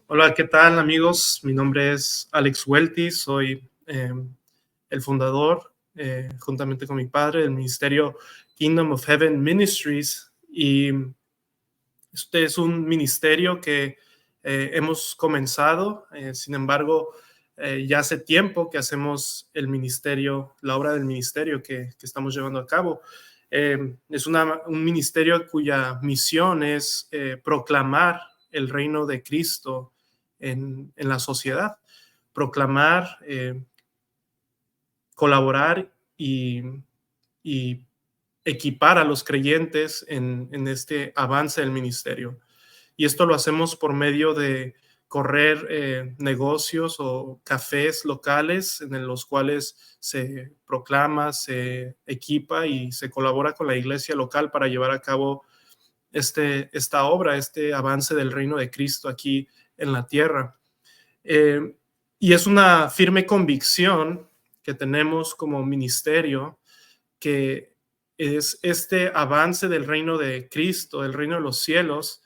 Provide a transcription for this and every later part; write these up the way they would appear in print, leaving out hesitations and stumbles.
Hola, ¿qué tal amigos? Mi nombre es Alex Welty, soy el fundador, juntamente con mi padre, del ministerio Kingdom of Heaven Ministries. Y este es un ministerio que hemos comenzado, sin embargo, ya hace tiempo que hacemos el ministerio, la obra del ministerio que estamos llevando a cabo. Es un ministerio cuya misión es proclamar el reino de Cristo en la sociedad, proclamar, colaborar y equipar a los creyentes en este avance del ministerio. Y esto lo hacemos por medio de correr negocios o cafés locales en los cuales se proclama, se equipa y se colabora con la iglesia local para llevar a cabo esta obra, este avance del reino de Cristo aquí en la tierra. Eh, y es una firme convicción que tenemos como ministerio que es este avance del reino de Cristo, el reino de los cielos,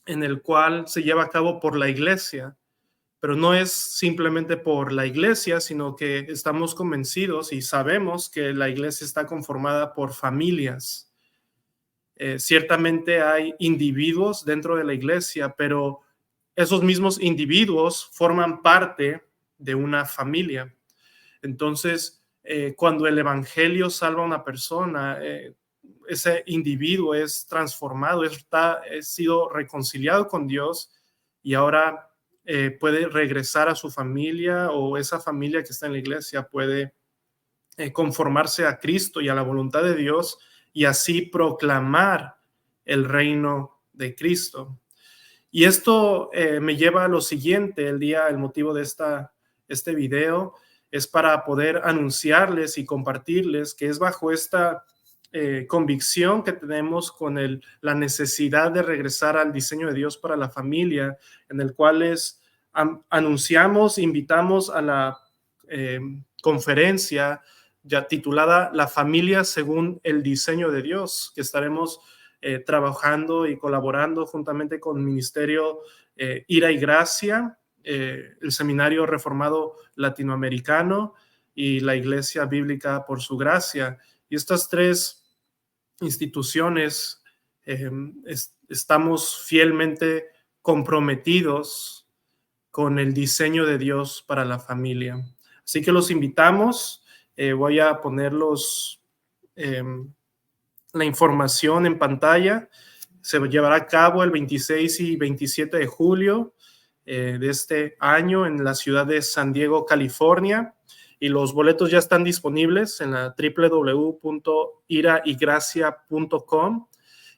en el cual se lleva a cabo por la iglesia, pero no es simplemente por la iglesia, sino que estamos convencidos y sabemos que la iglesia está conformada por familias. Ciertamente hay individuos dentro de la iglesia, pero esos mismos individuos forman parte de una familia. Entonces, cuando el evangelio salva a una persona, ese individuo es transformado, es sido reconciliado con Dios y ahora puede regresar a su familia, o esa familia que está en la iglesia puede conformarse a Cristo y a la voluntad de Dios y así proclamar el reino de Cristo. Y esto me lleva a lo siguiente. El motivo de este video es para poder anunciarles y compartirles que es bajo esta convicción que tenemos con la necesidad de regresar al diseño de Dios para la familia, en el cual anunciamos, invitamos a la conferencia ya titulada La familia según el diseño de Dios, que estaremos trabajando y colaborando juntamente con el Ministerio Ira y Gracia, el Seminario Reformado Latinoamericano y la Iglesia Bíblica por su Gracia. Y estas tres instituciones estamos fielmente comprometidos con el diseño de Dios para la familia. Así que los invitamos. Voy a poner la información en pantalla. Se llevará a cabo el 26 y 27 de julio de este año en la ciudad de San Diego, California. Y los boletos ya están disponibles en la www.iraygracia.com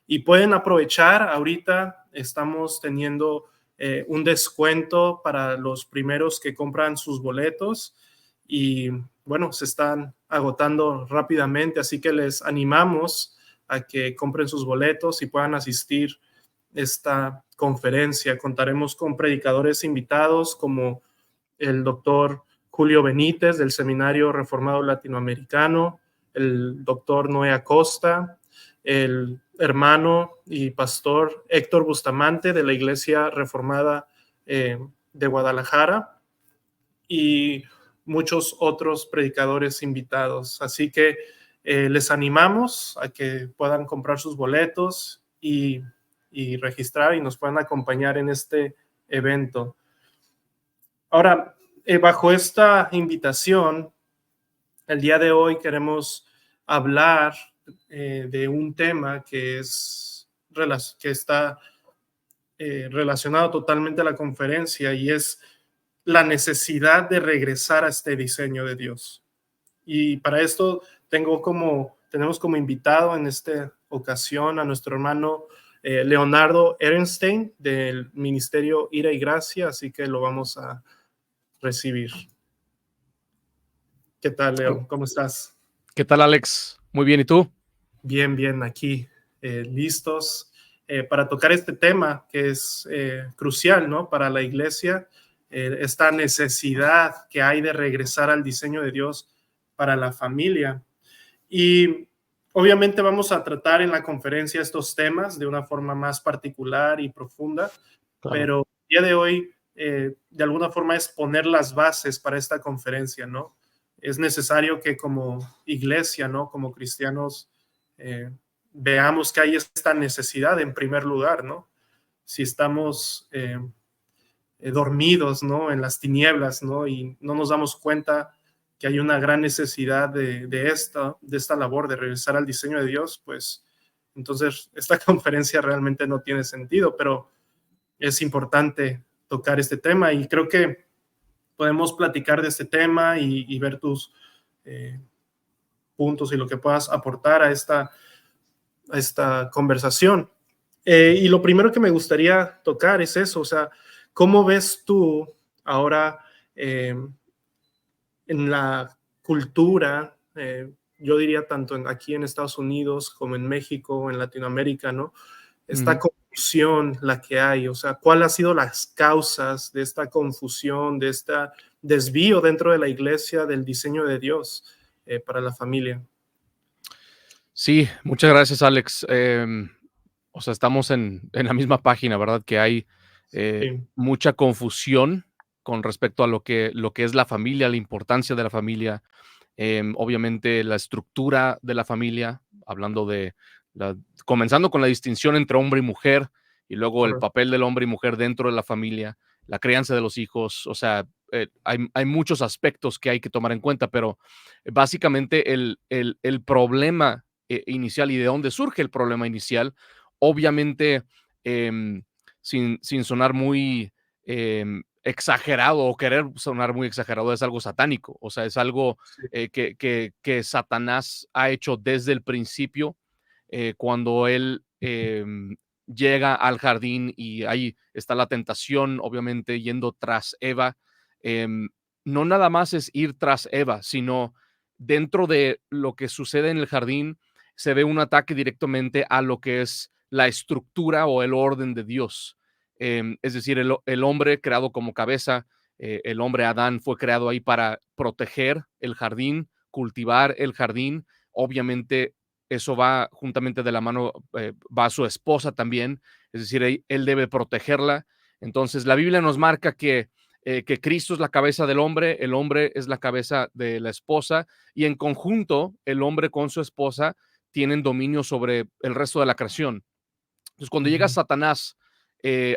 y pueden aprovechar. Ahorita estamos teniendo un descuento para los primeros que compran sus boletos y bueno, se están agotando rápidamente, así que les animamos a que compren sus boletos y puedan asistir a esta conferencia. Contaremos con predicadores invitados como el doctor Julio Benítez del Seminario Reformado Latinoamericano, el doctor Noé Acosta, el hermano y pastor Héctor Bustamante de la Iglesia Reformada de Guadalajara y muchos otros predicadores invitados. Así que les animamos a que puedan comprar sus boletos y registrar y nos puedan acompañar en este evento. Ahora, bajo esta invitación, el día de hoy queremos hablar de un tema que está relacionado totalmente a la conferencia, y es la necesidad de regresar a este diseño de Dios. Y para esto tenemos como invitado en esta ocasión a nuestro hermano Leonardo Ehrenstein del Ministerio Ira y Gracia, así que lo vamos a recibir. ¿Qué tal, Leo? ¿Cómo estás? ¿Qué tal, Alex? Muy bien, ¿y tú? Bien, bien, aquí listos para tocar este tema que es crucial, ¿no? Para la iglesia, esta necesidad que hay de regresar al diseño de Dios para la familia. Y obviamente vamos a tratar en la conferencia estos temas de una forma más particular y profunda, Claro. pero día de hoy, de alguna forma, es poner las bases para esta conferencia, ¿no? Es necesario que como iglesia, ¿no? Como cristianos, veamos que hay esta necesidad en primer lugar, ¿no? Si estamos dormidos, ¿no? En las tinieblas, ¿no? Y no nos damos cuenta que hay una gran necesidad de esta labor, de regresar al diseño de Dios, pues entonces esta conferencia realmente no tiene sentido, pero es importante tocar este tema y creo que podemos platicar de este tema y ver tus puntos y lo que puedas aportar a esta conversación. Y lo primero que me gustaría tocar es eso, o sea, ¿cómo ves tú ahora en la cultura, yo diría tanto aquí en Estados Unidos como en México, en Latinoamérica, ¿no? Esta confusión la que hay, o sea, ¿cuál ha sido las causas de esta confusión, de este desvío dentro de la iglesia del diseño de Dios para la familia? Sí, muchas gracias, Alex. O sea, estamos en la misma página, ¿verdad? Que hay Sí, mucha confusión con respecto a lo que es la familia, la importancia de la familia, obviamente la estructura de la familia, hablando de comenzando con la distinción entre hombre y mujer, y luego el correcto. papel del hombre y mujer dentro de la familia, la crianza de los hijos, o sea, hay muchos aspectos que hay que tomar en cuenta, pero básicamente el problema inicial y de dónde surge el problema inicial, obviamente, em, sin sonar muy exagerado o querer sonar muy exagerado, es algo satánico, o sea, es algo Sí, que Satanás ha hecho desde el principio, cuando él llega al jardín y ahí está la tentación, obviamente yendo tras Eva. em, no nada más es ir tras Eva, sino dentro de lo que sucede en el jardín se ve un ataque directamente a lo que es la estructura o el orden de Dios. Es decir, el hombre creado como cabeza, el hombre Adán fue creado ahí para proteger el jardín, cultivar el jardín. Obviamente eso va juntamente de la mano, va a su esposa también, es decir, él debe protegerla. Entonces la Biblia nos marca que Cristo es la cabeza del hombre, el hombre es la cabeza de la esposa, y en conjunto el hombre con su esposa tienen dominio sobre el resto de la creación. Entonces, cuando llega ujú, Satanás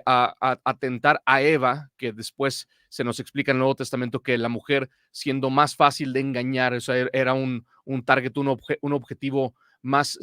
a tentar a Eva, que después se nos explica en el Nuevo Testamento que la mujer, siendo más fácil de engañar, o sea, era un target, un objetivo más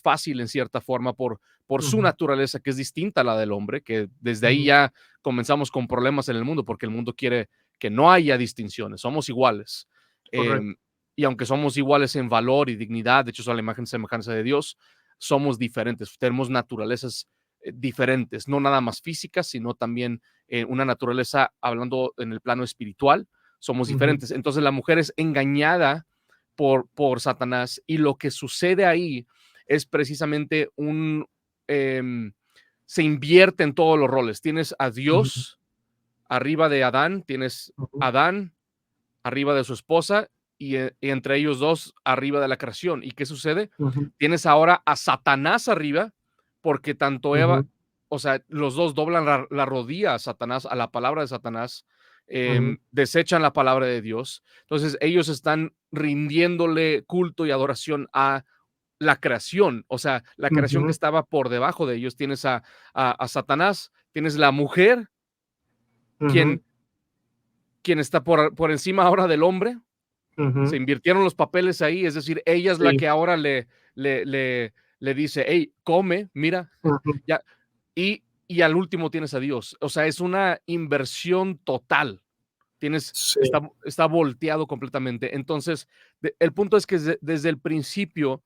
fácil en cierta forma por su ujú, naturaleza, que es distinta a la del hombre, que desde ahí ujú, ya comenzamos con problemas en el mundo, porque el mundo quiere que no haya distinciones, somos iguales. correcto, Em, y aunque somos iguales en valor y dignidad, de hecho, son la imagen y semejanza de Dios, somos diferentes, tenemos naturalezas diferentes, no nada más físicas, sino también una naturaleza, hablando en el plano espiritual, somos ujú, diferentes. Entonces la mujer es engañada por Satanás y lo que sucede ahí es precisamente se invierte en todos los roles. Tienes a ujú, Dios arriba de Adán, tienes ujú, Adán arriba de su esposa y entre ellos dos arriba de la creación. ¿Y qué sucede? ujú, Tienes ahora a Satanás arriba, porque tanto Eva, ujú, o sea, los dos doblan la rodilla a Satanás, a la palabra de Satanás, ujú, desechan la palabra de Dios. Entonces ellos están rindiéndole culto y adoración a la creación, o sea, la creación que ujú, estaba por debajo de ellos. Tienes a Satanás, tienes la mujer, ujú, quien, quien está por encima ahora del hombre. Se ujú. invirtieron los papeles ahí, es decir, ella es la Sí, que ahora le, le, le dice, hey, come, mira, ujú, ya, y al último tienes a Dios. O sea, es una inversión total. sí, Está volteado completamente. Entonces, el punto es que desde el principio,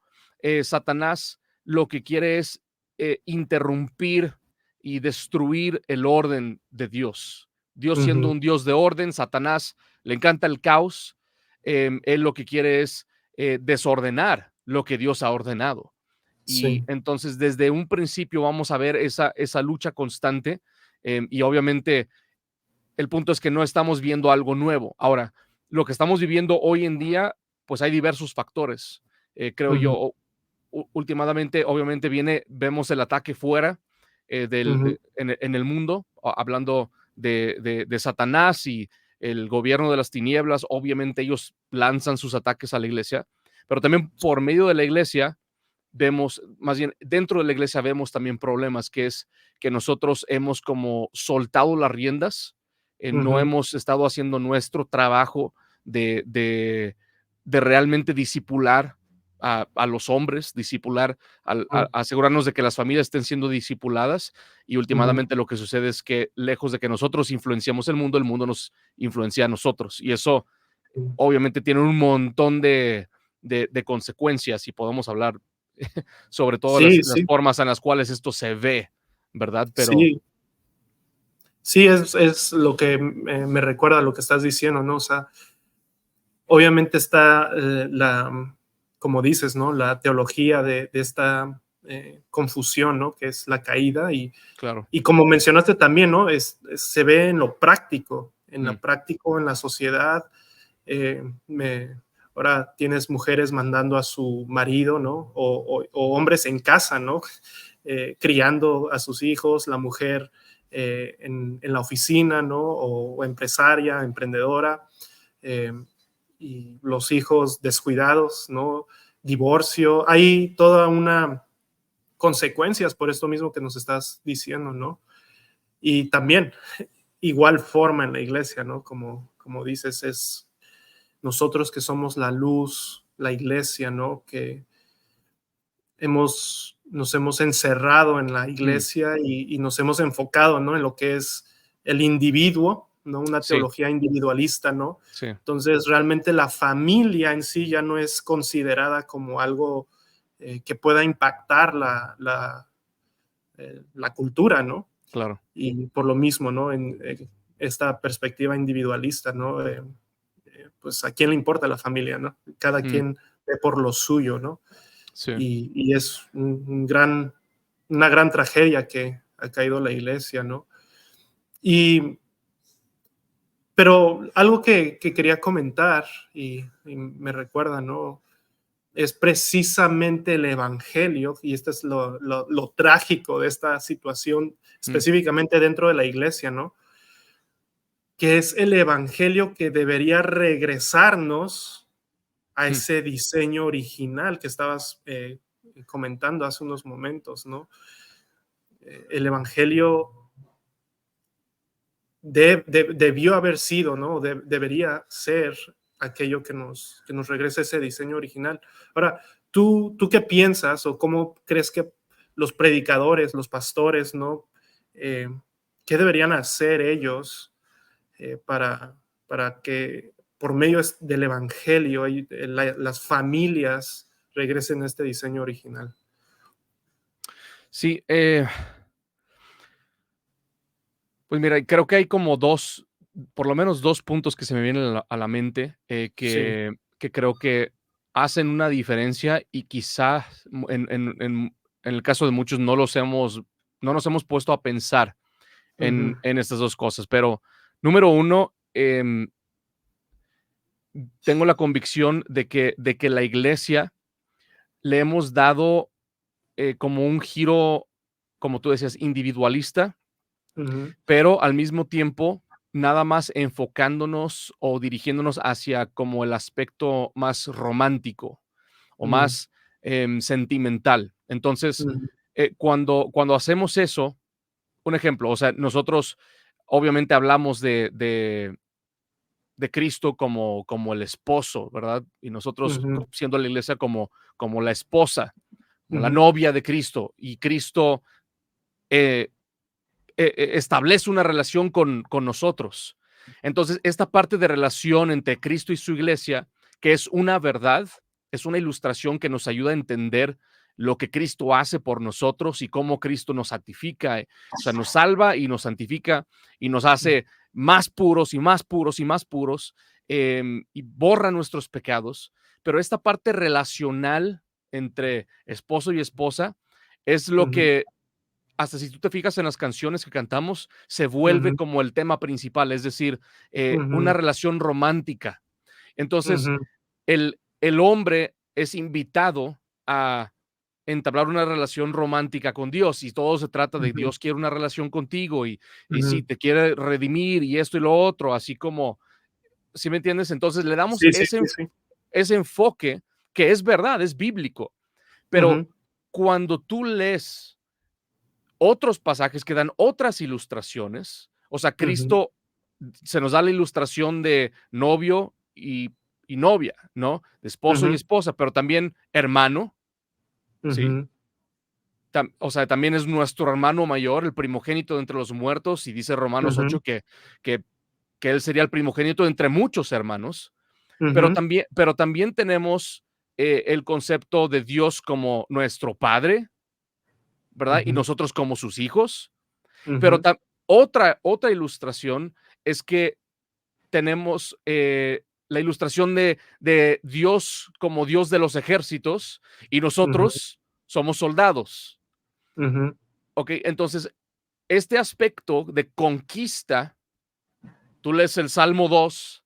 Satanás lo que quiere es interrumpir y destruir el orden de Dios. Dios siendo ujú, un Dios de orden, Satanás le encanta el caos. Él lo que quiere es desordenar lo que Dios ha ordenado. Y sí, entonces desde un principio vamos a ver esa lucha constante, y obviamente el punto es que no estamos viendo algo nuevo. Ahora, lo que estamos viviendo hoy en día, pues hay diversos factores. Creo ujú, yo, últimamente, obviamente vemos el ataque fuera ujú, en el mundo, hablando de Satanás y el gobierno de las tinieblas. Obviamente ellos lanzan sus ataques a la iglesia, pero también por medio de la iglesia vemos, más bien dentro de la iglesia vemos también problemas, que es que nosotros hemos como soltado las riendas, no Ujú, hemos estado haciendo nuestro trabajo de realmente discipular a los hombres, discipular, ujú, asegurarnos de que las familias estén siendo discipuladas, y ujú. últimamente lo que sucede es que lejos de que nosotros influenciamos el mundo nos influencia a nosotros, y eso obviamente tiene un montón de consecuencias, y podemos hablar sobre todo Sí, las sí, formas en las cuales esto se ve, ¿verdad? Pero sí, sí, es lo que me recuerda a lo que estás diciendo, ¿no? O sea, obviamente está como dices, ¿no? La teología de esta confusión, ¿no? Que es la caída claro. y como mencionaste también, ¿no? Se ve en lo práctico, Mm, en la sociedad. eh, me, ahora tienes mujeres mandando a su marido, ¿no? O hombres en casa, ¿no? Criando a sus hijos, la mujer en la oficina, ¿no? O empresaria, emprendedora. eh, y los hijos descuidados, ¿no? Divorcio, hay toda una consecuencias por esto mismo que nos estás diciendo, ¿no? Y también, igual forma en la iglesia, ¿no? Como dices, es nosotros que somos la luz, la iglesia, ¿no? Que nos hemos encerrado en la mm, iglesia y nos hemos enfocado, ¿no? En lo que es el individuo, ¿no? Una sí, teología individualista, ¿no? sí, Entonces, realmente la familia en sí ya no es considerada como algo que pueda impactar la cultura, ¿no? claro. Y por lo mismo, ¿no? En esta perspectiva individualista, ¿no? Pues a quién le importa la familia, ¿no? Cada Mm, quien ve por lo suyo, ¿no? sí, Y es una gran tragedia que ha caído la iglesia, ¿no? Y, pero algo que quería comentar y me recuerda, ¿no? Es precisamente el evangelio, y esto es lo trágico de esta situación, mm, específicamente dentro de la iglesia, ¿no? Que es el evangelio que debería regresarnos a mm. ese diseño original que estabas comentando hace unos momentos, ¿no? El evangelio debió haber sido, ¿no? Debería ser aquello que nos regrese ese diseño original. Ahora, ¿tú qué piensas o cómo crees que los predicadores, los pastores, ¿no? Eh, ¿Qué deberían hacer ellos para que por medio del evangelio las familias regresen a este diseño original? Sí, pues mira, creo que hay como dos, por lo menos dos puntos que se me vienen a la mente, Sí. que creo que hacen una diferencia, y quizás en el caso de muchos no nos hemos puesto a pensar Ujú, en estas dos cosas. Pero número uno, tengo la convicción de que la iglesia le hemos dado como un giro, como tú decías, individualista, ujú, pero al mismo tiempo nada más enfocándonos o dirigiéndonos hacia como el aspecto más romántico o ujú, más sentimental. Entonces, ujú, cuando hacemos eso, un ejemplo, o sea, nosotros obviamente hablamos de Cristo como el esposo, ¿verdad? Y nosotros ujú, siendo la iglesia como la esposa, como la ujú, novia de Cristo, y Cristo eh, establece una relación con nosotros. Entonces, esta parte de relación entre Cristo y su iglesia, que es una verdad, es una ilustración que nos ayuda a entender lo que Cristo hace por nosotros y cómo Cristo nos santifica, o sea, nos salva y nos santifica y nos hace más puros y más puros y más puros, y borra nuestros pecados. Pero esta parte relacional entre esposo y esposa es lo ujú, que, hasta si tú te fijas en las canciones que cantamos, se vuelve ujú, como el tema principal, es decir, una ujú, relación romántica. Entonces, ujú, el hombre es invitado a entablar una relación romántica con Dios y todo se trata de Ujú, Dios quiere una relación contigo y sí, ujú. te quiere redimir y esto y lo otro, así como, ¿sí me entiendes? Entonces le damos Sí, sí, sí, sí. ese enfoque que es verdad, es bíblico, pero Ujú, cuando tú lees otros pasajes que dan otras ilustraciones, o sea, ujú, Cristo se nos da la ilustración de novio y novia, ¿no? De esposo y ujú, esposa, pero también hermano, ¿sí? ujú, O sea, también es nuestro hermano mayor, el primogénito de entre los muertos, y dice Romanos ujú, 8 que, que él sería el primogénito de entre muchos hermanos, ujú, pero también tenemos el concepto de Dios como nuestro Padre, ¿verdad? Y ujú, nosotros como sus hijos, pero ujú, otra ilustración es que tenemos la ilustración de Dios como Dios de los ejércitos y ujú, nosotros somos soldados. ujú, Ok, entonces este aspecto de conquista, tú lees el Salmo 2,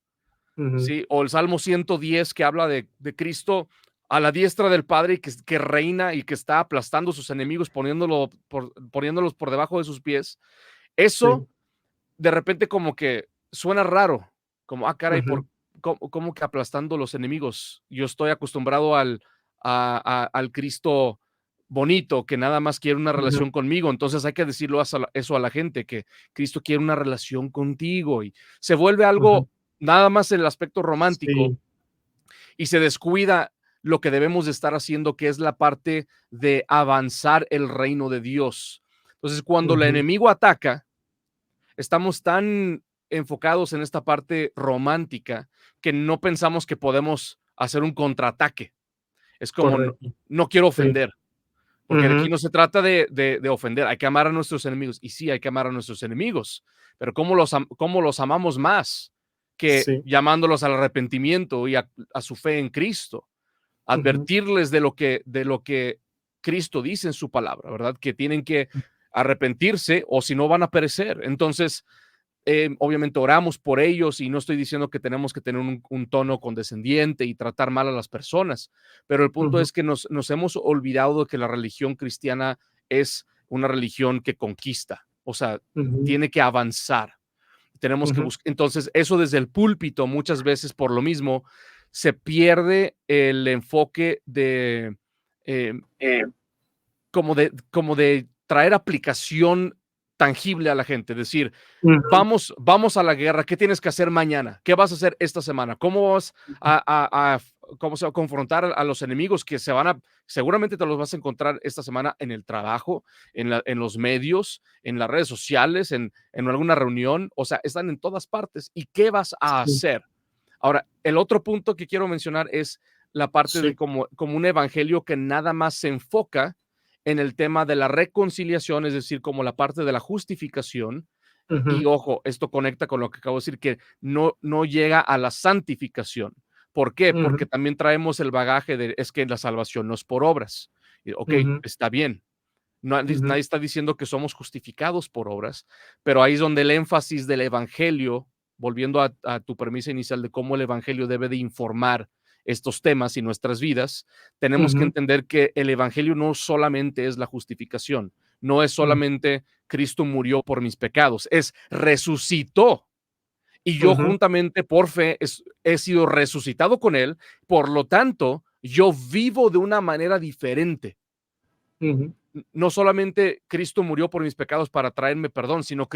ujú. ¿sí? O el Salmo 110 que habla de Cristo a la diestra del Padre y que reina y que está aplastando a sus enemigos, poniéndolos por debajo de sus pies. Eso Sí. de repente como que suena raro, como, caray, Ujú, ¿cómo que aplastando los enemigos? Yo estoy acostumbrado al Cristo bonito, que nada más quiere una ujú, relación conmigo, entonces hay que decirlo eso a la gente, que Cristo quiere una relación contigo y se vuelve ujú. algo nada más en el aspecto romántico Sí. y se descuida lo que debemos de estar haciendo, que es la parte de avanzar el reino de Dios. Entonces, cuando el Ujú, enemigo ataca, estamos tan enfocados en esta parte romántica que no pensamos que podemos hacer un contraataque. Es como, no, correcto. no quiero Sí. ofender, porque aquí Ujú, no se trata de ofender, hay que amar a nuestros enemigos. Y sí, hay que amar a nuestros enemigos, pero cómo los amamos más que sí. llamándolos al arrepentimiento y a su fe en Cristo? Ujú, Advertirles de lo que Cristo dice en su palabra, ¿verdad? Que tienen que arrepentirse o si no van a perecer. Entonces, obviamente oramos por ellos y no estoy diciendo que tenemos que tener un tono condescendiente y tratar mal a las personas, pero el punto ujú, es que nos hemos olvidado de que la religión cristiana es una religión que conquista, o sea, ujú, tiene que avanzar. Tenemos que ujú. buscar, entonces eso desde el púlpito muchas veces por lo mismo se pierde el enfoque de eh, Eh, como de traer aplicación tangible a la gente, decir, ujú, vamos a la guerra, ¿qué tienes que hacer mañana? ¿Qué vas a hacer esta semana? ¿Cómo vas cómo se va a confrontar a los enemigos que seguramente te los vas a encontrar esta semana en el trabajo, en los medios, en las redes sociales, en alguna reunión, o sea, están en todas partes. ¿Y qué vas a sí, hacer? Ahora, el otro punto que quiero mencionar es la parte de sí. como un evangelio que nada más se enfoca en el tema de la reconciliación, es decir, como la parte de la justificación. Y Ujú, ojo, esto conecta con lo que acabo de decir, que no llega a la santificación. ¿Por qué? Porque ujú, también traemos el bagaje de, es que la salvación no es por obras. Y, ok, ujú, está bien. ujú. Nadie está diciendo que somos justificados por obras, pero ahí es donde el énfasis del evangelio, volviendo a tu premisa inicial de cómo el evangelio debe de informar estos temas y nuestras vidas, tenemos que Ujú, entender que el evangelio no solamente es la justificación, no es ujú, solamente Cristo murió por mis pecados, es resucitó y yo ujú, juntamente por fe he sido resucitado con él, por lo tanto, yo vivo de una manera diferente. ujú, No solamente Cristo murió por mis pecados para traerme perdón, sino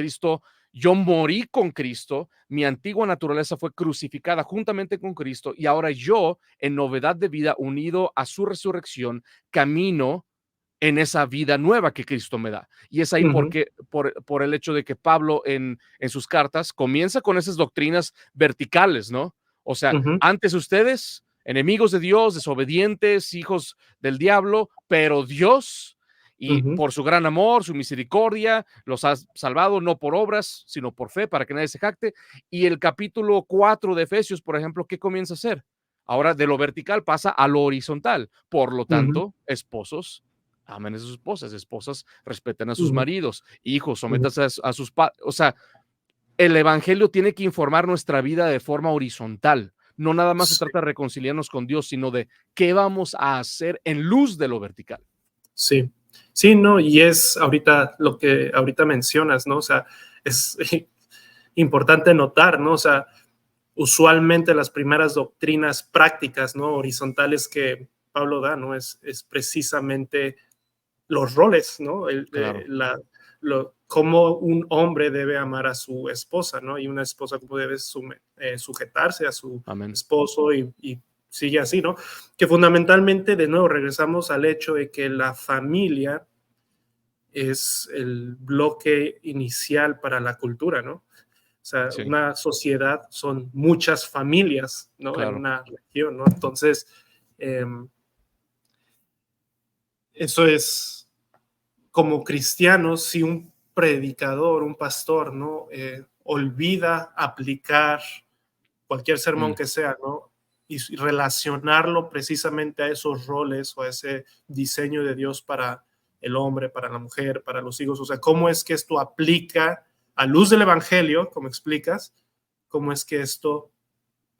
yo morí con Cristo, mi antigua naturaleza fue crucificada juntamente con Cristo y ahora yo, en novedad de vida, unido a su resurrección, camino en esa vida nueva que Cristo me da. Y es ahí ujú, por el hecho de que Pablo en sus cartas comienza con esas doctrinas verticales, ¿no? O sea, ujú, antes ustedes, enemigos de Dios, desobedientes, hijos del diablo, pero Dios, y ujú. por su gran amor, su misericordia, los ha salvado no por obras, sino por fe, para que nadie se jacte. Y el capítulo 4 de Efesios, por ejemplo, ¿qué comienza a hacer? Ahora de lo vertical pasa a lo horizontal. Por lo Ujú, tanto, esposos, amen a sus esposas respeten a sus ujú, maridos, hijos, ujú. sométanse a sus padres. O sea, el evangelio tiene que informar nuestra vida de forma horizontal. No nada más se Sí, trata de reconciliarnos con Dios, sino de qué vamos a hacer en luz de lo vertical. Sí, sí, no, y es ahorita lo que ahorita mencionas, ¿no? O sea, es importante notar, ¿no? O sea, usualmente las primeras doctrinas prácticas, ¿no? Horizontales que Pablo da, ¿no? Es precisamente los roles, ¿no? Claro. Cómo un hombre debe amar a su esposa, ¿no? Y una esposa cómo debe sujetarse a su Amén. esposo y sigue así, ¿no? Que fundamentalmente, de nuevo, regresamos al hecho de que la familia es el bloque inicial para la cultura, ¿no? O sea, Sí, una sociedad son muchas familias, ¿no? En claro. una región, ¿no? Entonces, eh, eso es como cristianos, si un predicador, un pastor, ¿no? Olvida aplicar cualquier sermón Mm, que sea, ¿no? Y relacionarlo precisamente a esos roles o a ese diseño de Dios para el hombre, para la mujer, para los hijos. O sea, cómo es que esto aplica a luz del Evangelio, como explicas, cómo es que esto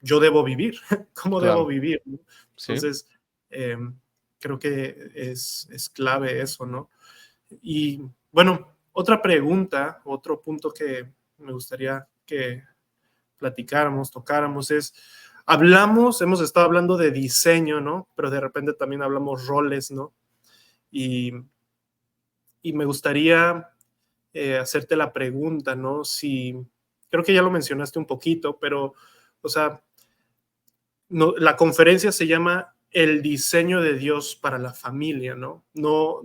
yo debo vivir, cómo debo claro. vivir, ¿no? Sí. Entonces, eh, creo que es clave eso, ¿no? Y bueno, otra pregunta, otro punto que me gustaría que platicáramos, tocáramos es, hemos estado hablando de diseño, ¿no? Pero de repente también hablamos roles, ¿no? Y, y me gustaría hacerte la pregunta, ¿no? Si, creo que ya lo mencionaste un poquito, pero, o sea, no, la conferencia se llama El diseño de Dios para la familia, ¿no? No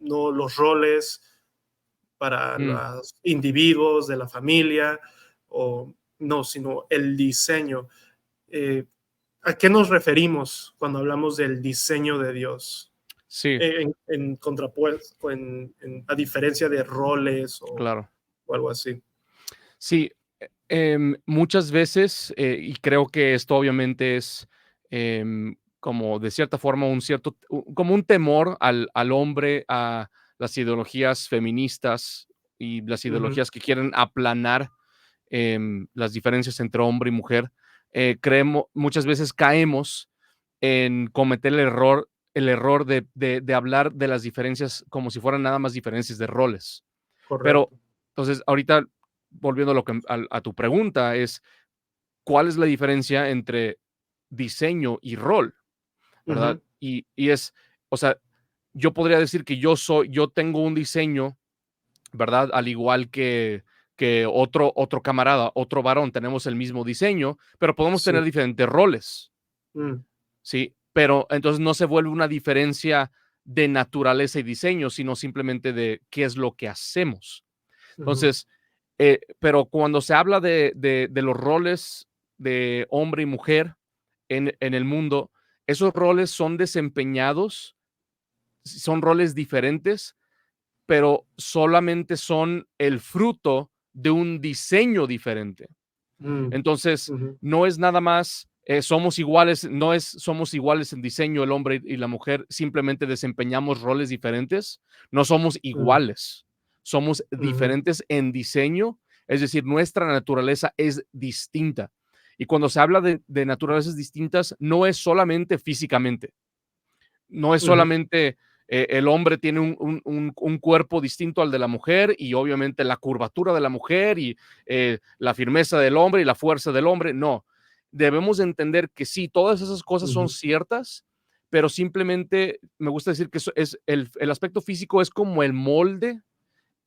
los roles para Mm, los individuos de la familia, o no, sino el diseño. Eh, ¿A qué nos referimos cuando hablamos del diseño de Dios? sí, En contrapuesto, a diferencia de roles claro. o algo así. Sí, muchas veces, y creo que esto obviamente es como de cierta forma como un temor al hombre, a las ideologías feministas y las Ujú, ideologías que quieren aplanar las diferencias entre hombre y mujer. Muchas veces caemos en cometer el error de hablar de las diferencias como si fueran nada más diferencias de roles. Pero, correcto. entonces, ahorita, volviendo a lo que a tu pregunta, es, ¿cuál es la diferencia entre diseño y rol? ¿Verdad? Ujú, Y es, o sea, yo podría decir que yo tengo un diseño, ¿verdad? Al igual que otro camarada, otro varón, tenemos el mismo diseño, pero podemos sí. tener diferentes roles, Mm, ¿sí? Pero entonces no se vuelve una diferencia de naturaleza y diseño, sino simplemente de qué es lo que hacemos. ujú, Entonces, pero cuando se habla de los roles de hombre y mujer en el mundo, esos roles son desempeñados, son roles diferentes, pero solamente son el fruto de un diseño diferente. mm, Entonces, ujú, no es nada más, somos iguales, no es somos iguales en diseño el hombre y la mujer, simplemente desempeñamos roles diferentes, no somos mm, iguales, somos ujú, diferentes en diseño, es decir, nuestra naturaleza es distinta. Y cuando se habla de naturalezas distintas, no es solamente físicamente, no es ujú, solamente el hombre tiene un cuerpo distinto al de la mujer y obviamente la curvatura de la mujer y la firmeza del hombre y la fuerza del hombre. No, debemos entender que sí, todas esas cosas son ujú, ciertas, pero simplemente me gusta decir que el aspecto físico es como el molde,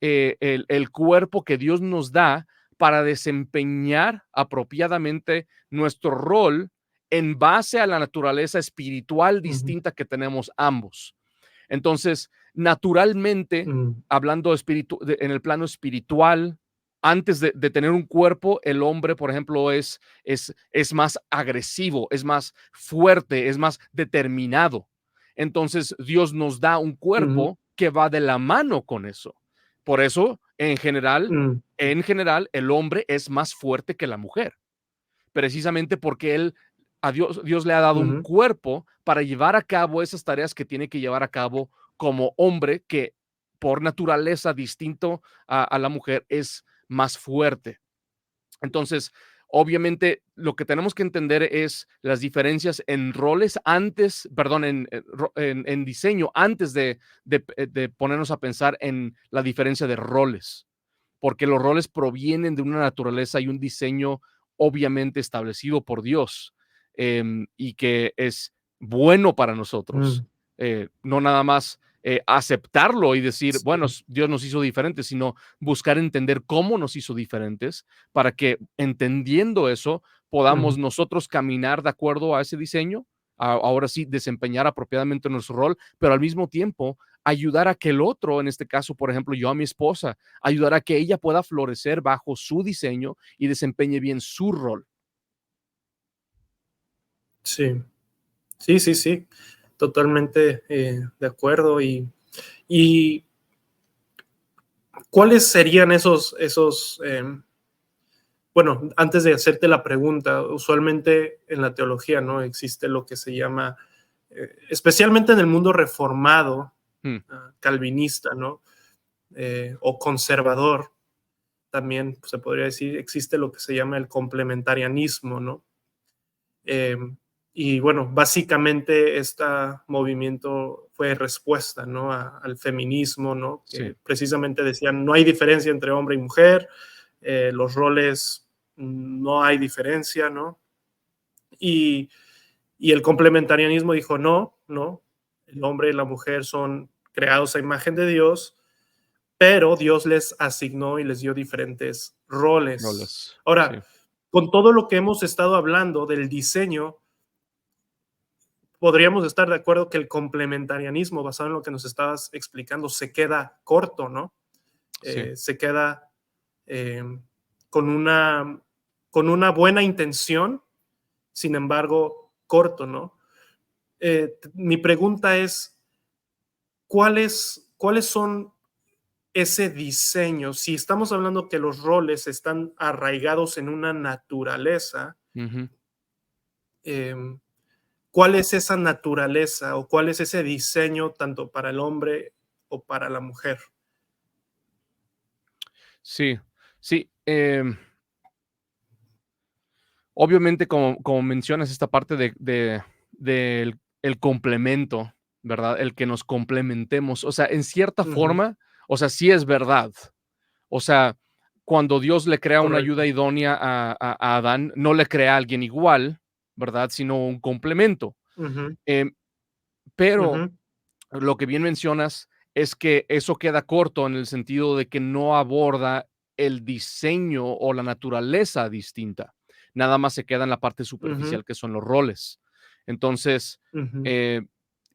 el cuerpo que Dios nos da para desempeñar apropiadamente nuestro rol en base a la naturaleza espiritual ujú, distinta que tenemos ambos. Entonces, naturalmente, mm, hablando en el plano espiritual, antes de tener un cuerpo, el hombre, por ejemplo, es más agresivo, es más fuerte, es más determinado. Entonces, Dios nos da un ujú, cuerpo que va de la mano con eso. Por eso, mm, en general, el hombre es más fuerte que la mujer, precisamente porque Dios le ha dado un ujú, cuerpo para llevar a cabo esas tareas que tiene que llevar a cabo como hombre, que por naturaleza distinto a la mujer es más fuerte. Entonces, obviamente lo que tenemos que entender es las diferencias en roles antes, perdón, en diseño, antes de ponernos a pensar en la diferencia de roles, porque los roles provienen de una naturaleza y un diseño obviamente establecido por Dios, y que es bueno para nosotros. Mm, No nada más aceptarlo y decir, bueno, sí, Dios nos hizo diferentes, sino buscar entender cómo nos hizo diferentes para que entendiendo eso podamos ujú, nosotros caminar de acuerdo a ese diseño, ahora sí, desempeñar apropiadamente nuestro rol, pero al mismo tiempo ayudar a que el otro, en este caso, por ejemplo, yo a mi esposa, ayudar a que ella pueda florecer bajo su diseño y desempeñe bien su rol. sí, sí, sí, sí, totalmente de acuerdo. Y ¿cuáles serían bueno, antes de hacerte la pregunta, usualmente en la teología, ¿no? Existe lo que se llama, especialmente en el mundo reformado, Mm, calvinista, ¿no? O conservador, también se podría decir, existe lo que se llama el complementarianismo, ¿no? Eh, y bueno, básicamente este movimiento fue respuesta, ¿no? Al feminismo, ¿no? sí, Que precisamente decían, no hay diferencia entre hombre y mujer, los roles, no hay diferencia, ¿no? Y, y el complementarianismo dijo, no, no, el hombre y la mujer son creados a imagen de Dios, pero Dios les asignó y les dio diferentes roles. roles, sí. Ahora, con todo lo que hemos estado hablando del diseño, podríamos estar de acuerdo que el complementarianismo, basado en lo que nos estabas explicando, se queda corto, ¿no? Sí, Se queda eh, con, una, con una buena intención, sin embargo, corto, ¿no? Mi pregunta es, ¿cuáles son ese diseño? Si estamos hablando que los roles están arraigados en una naturaleza, ujú. eh, ¿cuál es esa naturaleza o cuál es ese diseño tanto para el hombre o para la mujer? Sí, sí, obviamente, como mencionas esta parte del el complemento, ¿verdad? El que nos complementemos, o sea, en cierta Ujú, forma, o sea, sí es verdad. O sea, cuando Dios le crea una ayuda correcto. idónea a Adán, no le crea a alguien igual, ¿verdad? Sino un complemento. Ujú, Em, pero ujú, lo que bien mencionas es que eso queda corto en el sentido de que no aborda el diseño o la naturaleza distinta. Nada más se queda en la parte ujú, superficial que son los roles. Entonces, ujú, eh,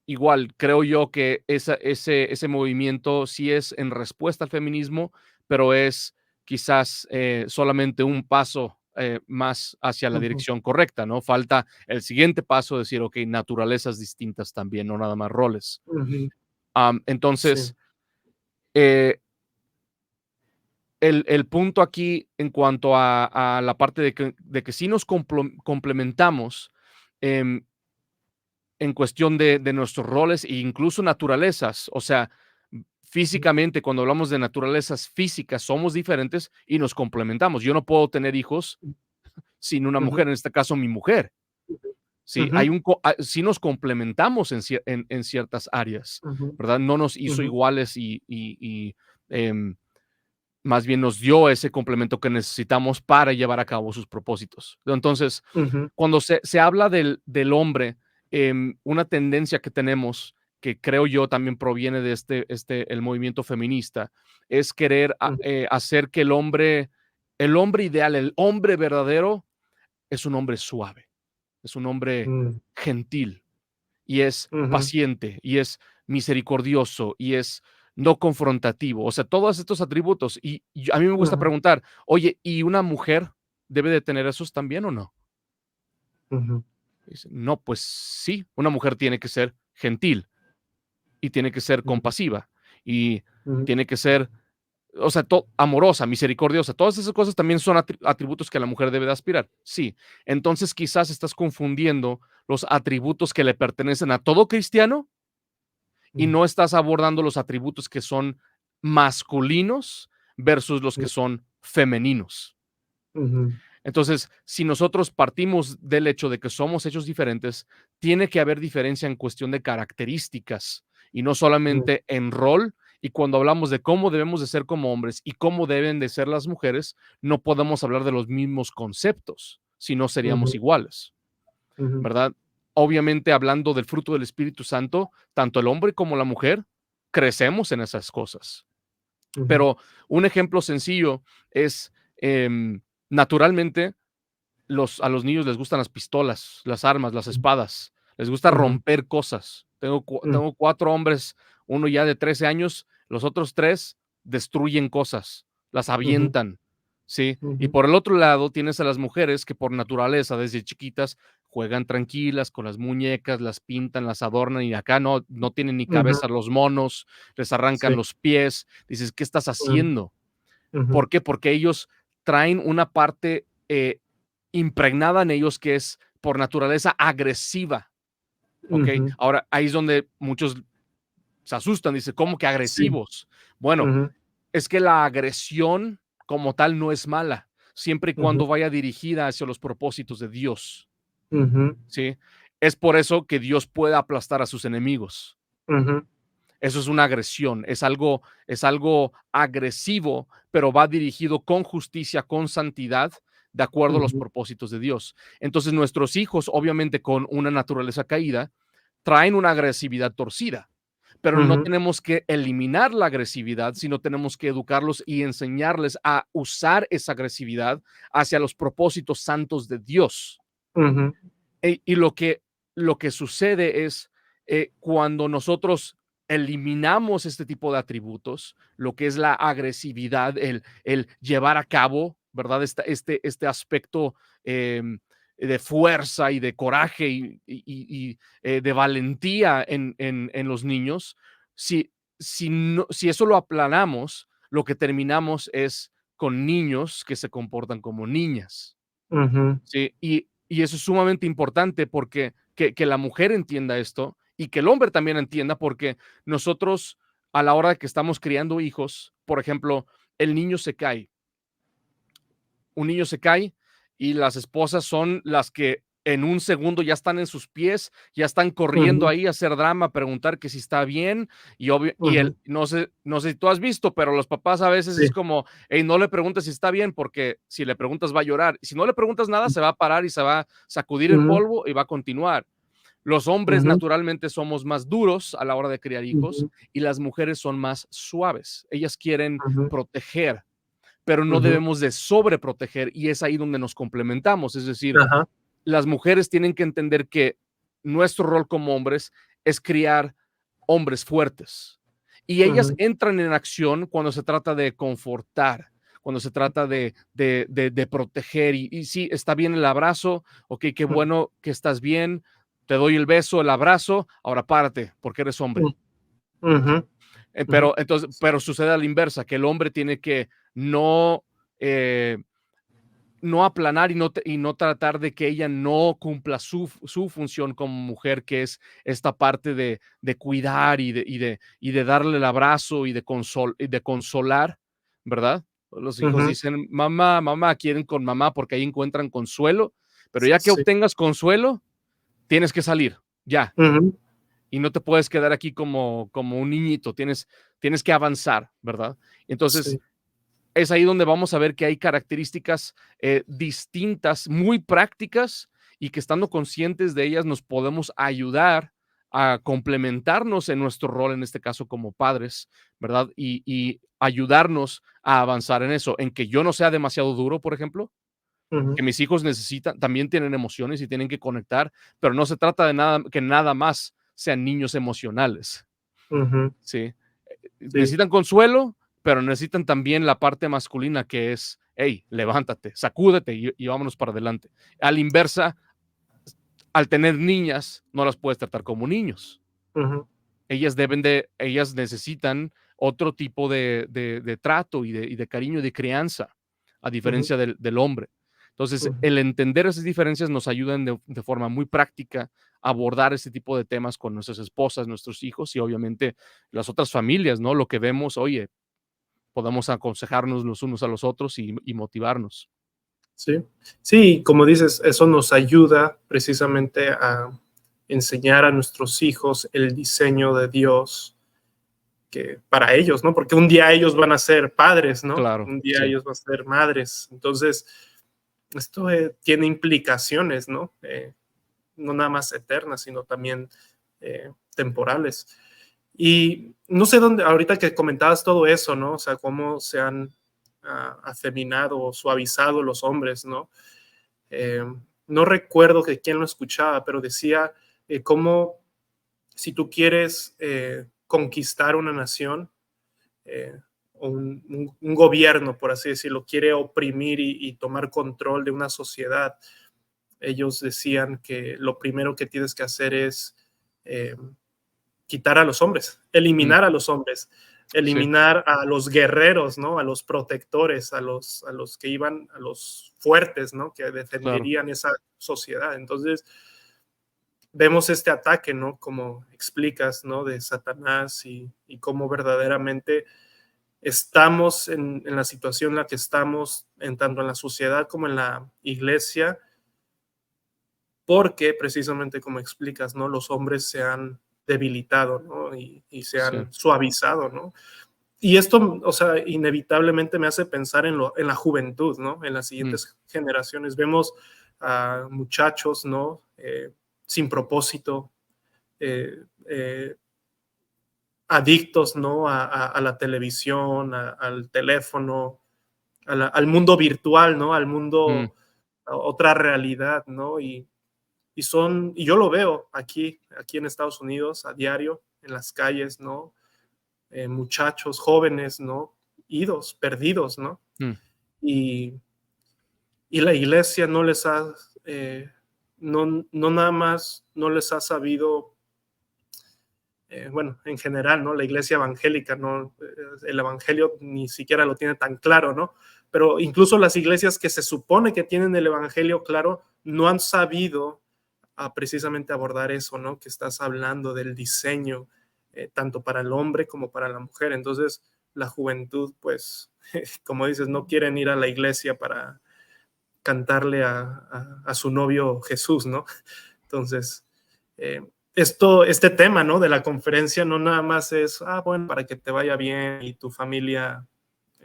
igual creo yo que ese movimiento sí es en respuesta al feminismo, pero es quizás solamente un paso más hacia la ujú, dirección correcta, ¿no? Falta el siguiente paso, decir, ok, naturalezas distintas también, no nada más roles. ujú, sí, Entonces, eh, el punto aquí en cuanto a la parte de que sí nos complementamos em, en cuestión de nuestros roles e incluso naturalezas, o sea, físicamente, cuando hablamos de naturalezas físicas, somos diferentes y nos complementamos. Yo no puedo tener hijos sin una ujú, mujer, en este caso mi mujer. Sí, ujú, sí nos complementamos en ciertas áreas, ujú, ¿verdad? No nos hizo ujú, iguales em, más bien nos dio ese complemento que necesitamos para llevar a cabo sus propósitos. Entonces, ujú, cuando se habla del hombre, una tendencia que tenemos, que creo yo también proviene de el movimiento feminista, es querer ujú, hacer que el hombre ideal, el hombre verdadero, es un hombre suave, es un hombre mm, gentil y es ujú, paciente y es misericordioso y es no confrontativo. O sea, todos estos atributos. Y a mí me gusta ujú, preguntar, oye, ¿y una mujer debe de tener esos también o no? ujú, Dice, no, pues sí, una mujer tiene que ser gentil y tiene que ser ujú, compasiva y ujú, tiene que ser, o sea, amorosa, misericordiosa. Todas esas cosas también son atributos que la mujer debe de aspirar. Sí. Entonces quizás estás confundiendo los atributos que le pertenecen a todo cristiano y ujú, no estás abordando los atributos que son masculinos versus los que son femeninos. ujú, Entonces, si nosotros partimos del hecho de que somos hechos diferentes, tiene que haber diferencia en cuestión de características y no Ujú, solamente en rol. Y cuando hablamos de cómo debemos de ser como hombres y cómo deben de ser las mujeres, no podemos hablar de los mismos conceptos, si no seríamos ujú, iguales, ujú, ¿verdad? Obviamente, hablando del fruto del Espíritu Santo, tanto el hombre como la mujer crecemos en esas cosas. ujú, Pero un ejemplo sencillo es, naturalmente, a los niños les gustan las pistolas, las armas, las espadas, les gusta ujú, romper cosas. Tengo, ujú, tengo 4 hombres, uno ya de 13 años, los otros tres destruyen cosas, las ujú, avientan, ¿sí? Y ujú, por el otro lado tienes a las mujeres que por naturaleza, desde chiquitas, juegan tranquilas con las muñecas, las pintan, las adornan y acá no tienen ni ujú, cabeza los monos, les arrancan sí, los pies. Dices, ¿qué estás ujú, haciendo? ujú, ¿Por qué? Porque ellos traen una parte impregnada en ellos que es por naturaleza agresiva, ¿ok? ujú, Ahora, ahí es donde muchos se asustan, dice, ¿cómo que sí, agresivos? Bueno, ujú, es que la agresión como tal no es mala, siempre y ujú, cuando vaya dirigida hacia los propósitos de Dios, ujú, ¿sí? Es por eso que Dios puede aplastar a sus enemigos. ujú, Eso es una agresión, es algo agresivo, pero va dirigido con justicia, con santidad, de acuerdo a los ujú, propósitos de Dios. Entonces, nuestros hijos, obviamente, con una naturaleza caída, traen una agresividad torcida, pero no ujú, tenemos que eliminar la agresividad, sino tenemos que educarlos y enseñarles a usar esa agresividad hacia los propósitos santos de Dios. ujú, Y lo que sucede es, cuando nosotros eliminamos este tipo de atributos, lo que es la agresividad, el llevar a cabo, ¿verdad? Este aspecto, de fuerza y de coraje de valentía en los niños, si si eso lo aplanamos, lo que terminamos es con niños que se comportan como niñas. ujú, Sí, y eso es sumamente importante porque que la mujer entienda esto y que el hombre también entienda, porque nosotros, a la hora de que estamos criando hijos, por ejemplo, el niño se cae, un niño se cae y las esposas son las que en un segundo ya están en sus pies, ya están corriendo ujú, ahí a hacer drama, a preguntar que si está bien y obvio, y ujú, él, no sé si tú has visto, pero los papás a veces es sí, como, hey, no le preguntes si está bien, porque si le preguntas va a llorar. Si no le preguntas nada, se va a parar y se va a sacudir el ujú, polvo y va a continuar. Los hombres ujú, naturalmente somos más duros a la hora de criar hijos ujú, y las mujeres son más suaves. Ellas quieren ujú, proteger, pero no ujú, debemos de sobreproteger y es ahí donde nos complementamos. Es decir, ajá, las mujeres tienen que entender que nuestro rol como hombres es criar hombres fuertes y ellas ujú, entran en acción cuando se trata de confortar, cuando se trata de proteger y sí, está bien el abrazo, ok, qué ujú, bueno que estás bien, te doy el beso, el abrazo, ahora párate porque eres hombre. ujú, ujú, Pero sucede a la inversa, que el hombre tiene que no, eh, no aplanar y no tratar de que ella no cumpla su función como mujer, que es esta parte de cuidar y de darle el abrazo y de consolar, ¿verdad? Los hijos ujú, dicen, mamá, mamá, quieren con mamá porque ahí encuentran consuelo, pero ya que sí, obtengas consuelo, tienes que salir, ya, ujú, y no te puedes quedar aquí como un niñito, tienes que avanzar, ¿verdad? Entonces, sí, es ahí donde vamos a ver que hay características distintas, muy prácticas, y que estando conscientes de ellas nos podemos ayudar a complementarnos en nuestro rol, en este caso como padres, ¿verdad? Y ayudarnos a avanzar en eso, en que yo no sea demasiado duro, por ejemplo, ujú, que mis hijos necesitan, también tienen emociones y tienen que conectar, pero no se trata de nada, que nada más sean niños emocionales, ujú, ¿sí? sí, Necesitan consuelo, pero necesitan también la parte masculina que es, hey, levántate, sacúdete y vámonos para adelante. A la inversa, al tener niñas, no las puedes tratar como niños. ujú, Ellas necesitan otro tipo de trato y de cariño y de crianza, a ujú, diferencia del hombre. Entonces, ujú, el entender esas diferencias nos ayudan de forma muy práctica a abordar este tipo de temas con nuestras esposas, nuestros hijos y obviamente las otras familias, ¿no? Lo que vemos, oye, podemos aconsejarnos los unos a los otros y motivarnos. Sí, sí, como dices, eso nos ayuda precisamente a enseñar a nuestros hijos el diseño de Dios que para ellos, ¿no? Porque un día ellos van a ser padres, ¿no? Claro, Un día sí, ellos van a ser madres. Entonces, esto tiene implicaciones, ¿no? No nada más eternas, sino también temporales. Y no sé dónde, ahorita que comentabas todo eso, ¿no? O sea, cómo se han afeminado o suavizado los hombres, ¿no? Eh, no recuerdo que quién lo escuchaba, pero decía cómo si tú quieres conquistar una nación o un gobierno, por así decirlo, quiere oprimir y tomar control de una sociedad, ellos decían que lo primero que tienes que hacer es eh, quitar a los hombres, mm, eliminar a los hombres, sí, eliminar a los guerreros, ¿no? A los protectores, a los que iban, a los fuertes, ¿no? Que claro, defenderían esa sociedad. Entonces, vemos este ataque, ¿no? Como explicas, ¿no? De Satanás y cómo verdaderamente estamos en la situación en la que estamos, en tanto en la sociedad como en la iglesia, porque precisamente como explicas, ¿no? Los hombres se han debilitado, ¿no? Y se sí, han suavizado, ¿no? Y esto, o sea, inevitablemente me hace pensar en la juventud, ¿no? En las mm, siguientes generaciones. Vemos a muchachos, ¿no? Sin propósito, eh, eh, adictos, ¿no? A la televisión, al teléfono, al mundo virtual, ¿no? Al mm, mundo, a otra realidad, ¿no? Y yo lo veo aquí en Estados Unidos a diario, en las calles, ¿no? Muchachos jóvenes, ¿no? Idos, perdidos, ¿no? mm, Y, y la iglesia no les ha, no nada más, no les ha sabido, bueno, en general, ¿no? La iglesia evangélica, ¿no? El evangelio ni siquiera lo tiene tan claro, ¿no? Pero incluso las iglesias que se supone que tienen el evangelio claro, no han sabido precisamente abordar eso, ¿no? Que estás hablando del diseño, tanto para el hombre como para la mujer. Entonces, la juventud, pues, como dices, no quieren ir a la iglesia para cantarle a su novio Jesús, ¿no? Entonces, eh, este tema, ¿no? De la conferencia no nada más es, bueno, para que te vaya bien y tu familia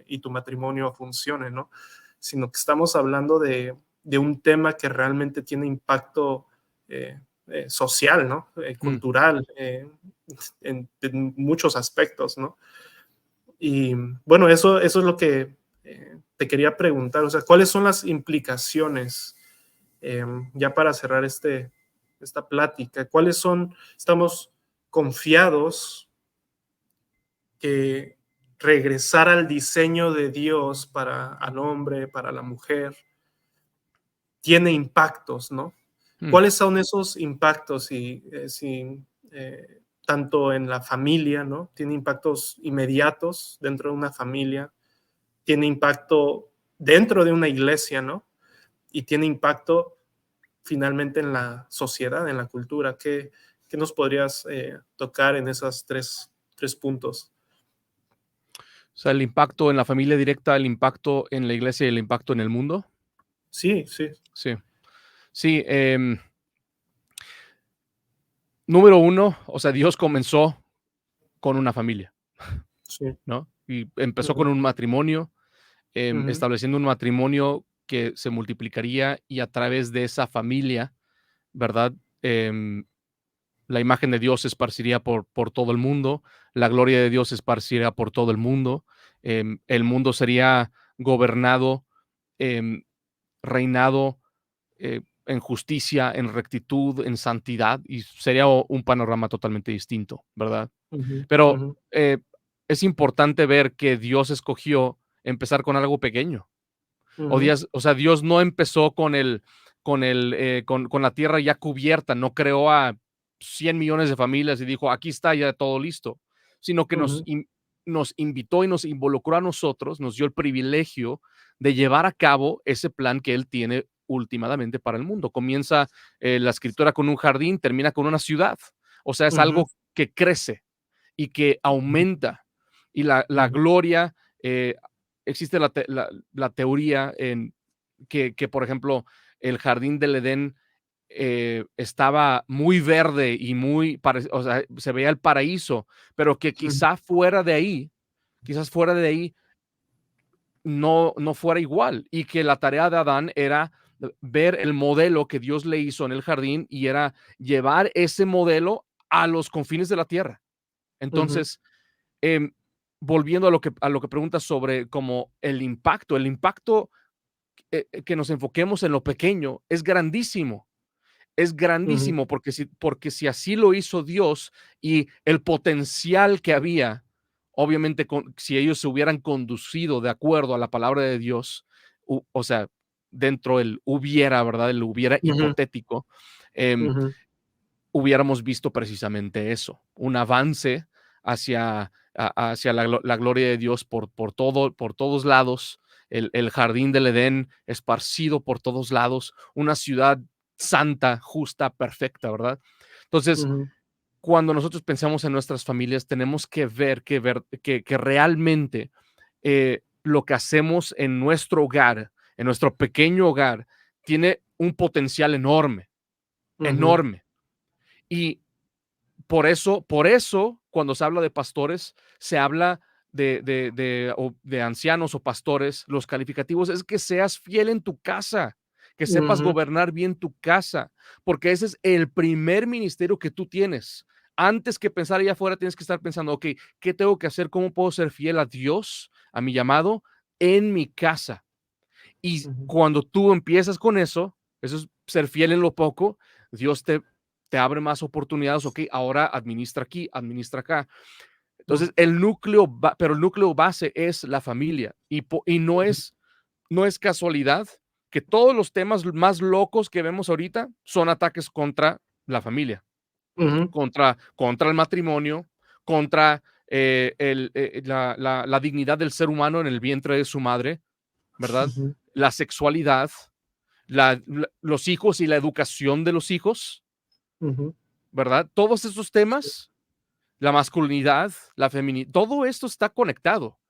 y tu matrimonio funcione, ¿no? Sino que estamos hablando de un tema que realmente tiene impacto social, ¿no? mm. Cultural, en muchos aspectos, ¿no? Y bueno, eso es lo que te quería preguntar, o sea, ¿cuáles son las implicaciones, ya para cerrar esta plática, cuáles son, estamos confiados que regresar al diseño de Dios para al hombre, para la mujer, tiene impactos, ¿no? Mm. ¿Cuáles son esos impactos? Si tanto en la familia, ¿no? Tiene impactos inmediatos dentro de una familia, tiene impacto dentro de una iglesia, ¿no? Y tiene impacto finalmente en la sociedad, en la cultura. ¿Qué nos podrías tocar en esos tres puntos? O sea, el impacto en la familia directa, el impacto en la iglesia y el impacto en el mundo. Sí, sí, Sí, sí, número uno, o sea, Dios comenzó con una familia, sí. ¿no? Y empezó con Ujú, un matrimonio, ujú, estableciendo un matrimonio que se multiplicaría y a través de esa familia, ¿verdad? Em, la imagen de Dios se esparciría por todo el mundo, la gloria de Dios se esparciría por todo el mundo sería gobernado, em, reinado en justicia, en rectitud, en santidad, y sería un panorama totalmente distinto, ¿verdad? ujú, Pero ujú, es importante ver que Dios escogió empezar con algo pequeño. ujú, O sea, Dios no empezó con la tierra ya cubierta, no creó a 100 millones de familias y dijo, aquí está ya todo listo, sino que ujú, nos invitó y nos involucró a nosotros, nos dio el privilegio de llevar a cabo ese plan que Él tiene últimamente para el mundo. Comienza la escritura con un jardín, termina con una ciudad. O sea, es ujú, algo que crece y que aumenta. Y la ujú, gloria, existe la teoría que, por ejemplo, el jardín del Edén estaba muy verde y o sea, se veía el paraíso, pero que quizás fuera de ahí no fuera igual, y que la tarea de Adán era ver el modelo que Dios le hizo en el jardín y era llevar ese modelo a los confines de la tierra. Entonces, em, volviendo a lo que preguntas sobre como el impacto que nos enfoquemos en lo pequeño es grandísimo, porque si así lo hizo Dios y el potencial que había, obviamente, si ellos se hubieran conducido de acuerdo a la palabra de Dios, o sea, dentro del hubiera, ¿verdad? El hubiera hipotético, em, hubiéramos visto precisamente eso, un avance hacia la gloria de Dios por todos lados, el jardín del Edén esparcido por todos lados, una ciudad santa, justa, perfecta, ¿verdad? Entonces, cuando nosotros pensamos en nuestras familias, tenemos que ver que realmente lo que hacemos en nuestro hogar, en nuestro pequeño hogar, tiene un potencial enorme, enorme. Y por eso, cuando se habla de pastores, se habla de ancianos o pastores, los calificativos es que seas fiel en tu casa, que sepas gobernar bien tu casa, porque ese es el primer ministerio que tú tienes. Antes que pensar allá afuera, tienes que estar pensando, ok, ¿qué tengo que hacer? ¿Cómo puedo ser fiel a Dios, a mi llamado, en mi casa? Y cuando tú empiezas con eso es ser fiel en lo poco, Dios te abre más oportunidades. Ok, ahora administra aquí, administra acá. Entonces, pero el núcleo base es la familia. Y no es casualidad que todos los temas más locos que vemos ahorita son ataques contra la familia, contra el matrimonio, contra la dignidad del ser humano en el vientre de su madre, ¿verdad? La sexualidad, los hijos y la educación de los hijos, ¿verdad? Todos esos temas, la masculinidad, la feminidad, todo esto está conectado.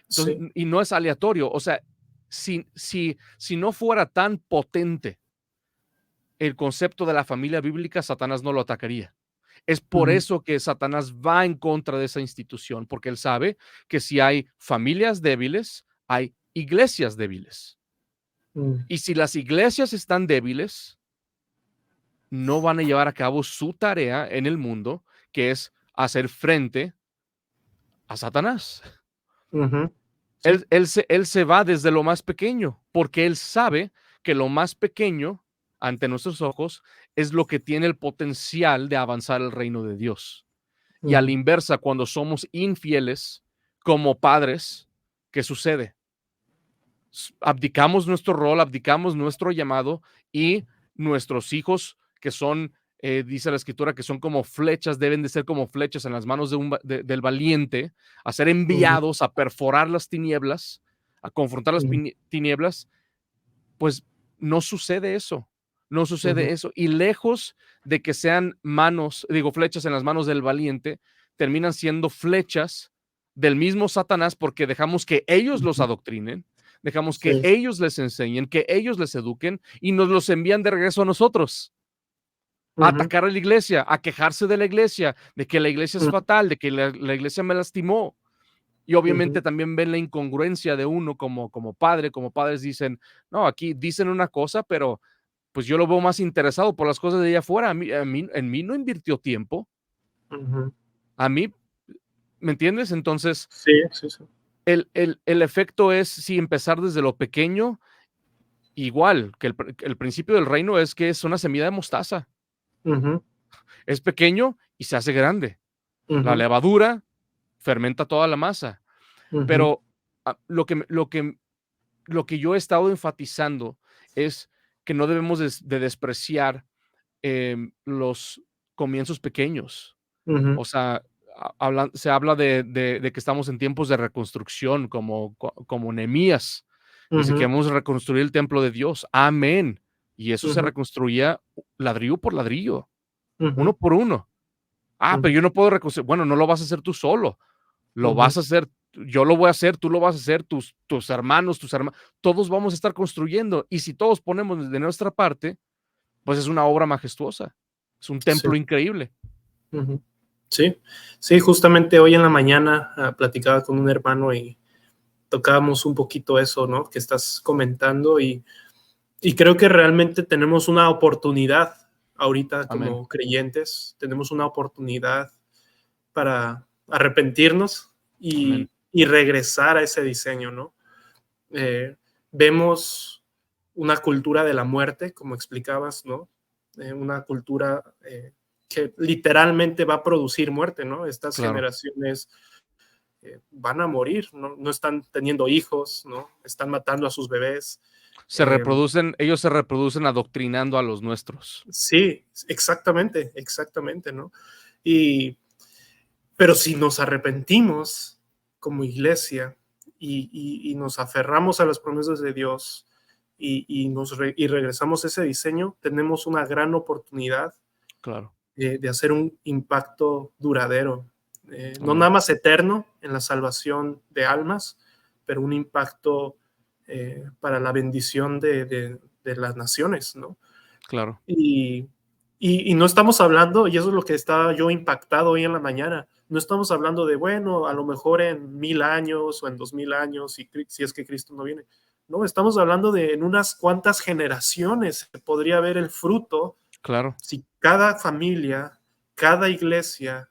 Entonces, y no es aleatorio. O sea, si no fuera tan potente el concepto de la familia bíblica, Satanás no lo atacaría. Es por eso que Satanás va en contra de esa institución, porque él sabe que si hay familias débiles, hay iglesias débiles. Y si las iglesias están débiles, no van a llevar a cabo su tarea en el mundo, que es hacer frente a Satanás. Sí. Él se va desde lo más pequeño, porque él sabe que lo más pequeño ante nuestros ojos es lo que tiene el potencial de avanzar el reino de Dios. Y a la inversa, cuando somos infieles como padres, ¿qué sucede? Abdicamos nuestro rol, abdicamos nuestro llamado, y nuestros hijos, que son, dice la escritura, que son como flechas, deben de ser como flechas en las manos del valiente, a ser enviados a perforar las tinieblas, a confrontar las tinieblas. Pues no sucede eso, no sucede eso. Y lejos de que sean flechas en las manos del valiente, terminan siendo flechas del mismo Satanás, porque dejamos que ellos los adoctrinen, dejamos que ellos les enseñen, que ellos les eduquen, y nos los envían de regreso a nosotros, a atacar a la iglesia, a quejarse de la iglesia, de que la iglesia es fatal, de que la iglesia me lastimó. Y obviamente también ven la incongruencia de uno como padre, como padres dicen, no, aquí dicen una cosa, pero pues yo lo veo más interesado por las cosas de allá afuera. En mí no invirtió tiempo. A mí, ¿me entiendes? Entonces, Sí. el efecto es, sí, empezar desde lo pequeño, igual que el principio del reino es que es una semilla de mostaza. Es pequeño y se hace grande. La levadura fermenta toda la masa. Pero lo que yo he estado enfatizando es que no debemos de despreciar los comienzos pequeños. O sea, se habla de que estamos en tiempos de reconstrucción, como Nehemías. Dice que vamos a reconstruir el templo de Dios. Amén. Y eso se reconstruía ladrillo por ladrillo, uno por uno. Pero yo no puedo reconstruir. Bueno, no lo vas a hacer tú solo. Lo vas a hacer yo lo voy a hacer, tú lo vas a hacer, tus hermanos, todos vamos a estar construyendo. Y si todos ponemos de nuestra parte, pues es una obra majestuosa, es un Sí. templo increíble. Ujú. Sí, sí, justamente hoy en la mañana platicaba con un hermano y tocábamos un poquito eso, ¿no? Que estás comentando y creo que realmente tenemos una oportunidad ahorita Amén. como creyentes, tenemos una oportunidad para arrepentirnos Amén. y regresar a ese diseño, ¿no? Vemos una cultura de la muerte, como explicabas, ¿no? Una cultura que literalmente va a producir muerte, ¿no? Estas Claro. generaciones van a morir, ¿no? No están teniendo hijos, ¿no? Están matando a sus bebés. Ellos se reproducen adoctrinando a los nuestros. Sí, exactamente, exactamente, ¿no? Pero si nos arrepentimos como iglesia y nos aferramos a las promesas de Dios y regresamos a ese diseño, tenemos una gran oportunidad Claro. de hacer un impacto duradero, no Amén. nada más eterno en la salvación de almas, pero un impacto para la bendición de las naciones, ¿no? Claro. Y no estamos hablando, y eso es lo que estaba yo impactado hoy en la mañana, no estamos hablando de, bueno, a lo mejor en 1000 años o en 2000 años, si es que Cristo no viene. No, estamos hablando de en unas cuantas generaciones se podría ver el fruto. Claro. Si cada familia, cada iglesia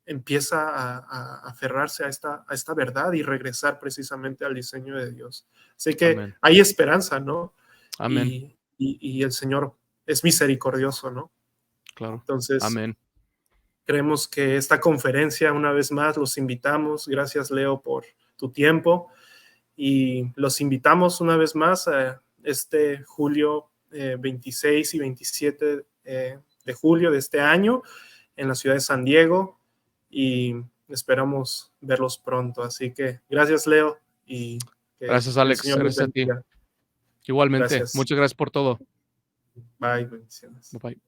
empieza a aferrarse a esta verdad y regresar precisamente al diseño de Dios. Así que Amén. hay esperanza, ¿no? Amén. Y el Señor es misericordioso, ¿no? Claro. Entonces, Amén. creemos que esta conferencia, una vez más, los invitamos. Gracias, Leo, por tu tiempo. Y los invitamos una vez más a este julio 26 y 27 de julio de este año en la ciudad de San Diego. Y esperamos verlos pronto. Así que gracias, Leo. Y que Gracias, el Alex. Señor los Gracias a ti. bendiga. Igualmente. Gracias. Muchas gracias por todo. Bye. Bendiciones. Bye.